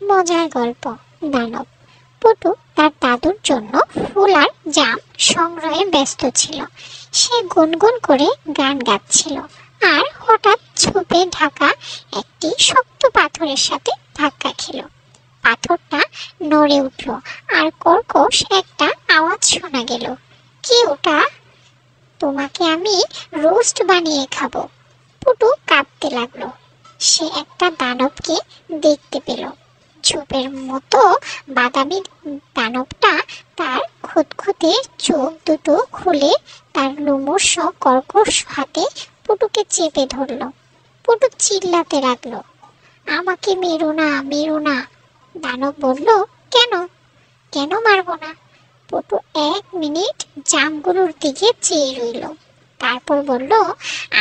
মজার গল্প। দানব। পটু তার দাদুর জন্য ফুল আর জাম সংগ্রহে ব্যস্ত ছিল। সে গুনগুন করে গান গাচ্ছিল আর হঠাৎ ঝোপে ঢাকা একটি শক্ত পাথরের সাথে ধাক্কা খেল। পাথরটা নড়ে উঠল আর কর্কশ একটা আওয়াজ শোনা গেল। কে ওটা? তোমাকে আমি রোস্ট বানিয়ে খাবো। পটু কাঁপতে লাগলো। সে একটা দানবকে দেখতে পেল। ঝোপের মতো বাদামি দানবটা তার খুঁতখুঁতে চোখ দুটো খুলে তার লোমশ কর্কশ হাতে পটুকে চেপে ধরল। পটু চিল্লাতে লাগলো, আমাকে মেরো না, মেরো না। দানব বলল, কেন কেন মারবো না? পটু 1 মিনিট জামগুলোর দিকে চেয়ে রইল। তারপর বলল,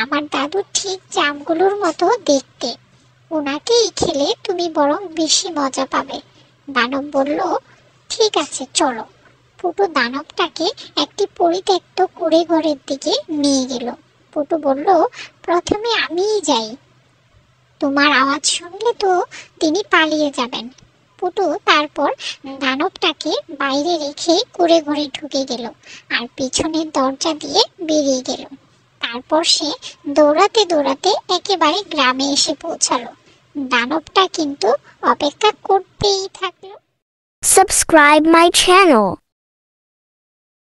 আমার দাদু ঠিক জামগুলোর মতো দেখতে, ওনাকেই খেলে তুমি বরং বেশি মজা পাবে। দানব বলল, ঠিক আছে চলো। পটু দানবটাকে একটি পরিত্যক্ত কুঁড়ে ঘরের দিকে নিয়ে গেল। পটু বলল, প্রথমে আমিই যাই, তোমার আওয়াজ শুনলে তো তিনি পালিয়ে যাবেন। পটু তারপর দানবটাকে বাইরে রেখে কুঁড়ে ঘরে ঢুকে গেল আর পিছনের দরজা দিয়ে বেরিয়ে গেল। তারপর সে দৌড়াতে দৌড়াতে একেবারে গ্রামে এসে পৌঁছালো। দানবটা কিন্তু অপেক্ষা করতেই থাকলো। Subscribe my channel.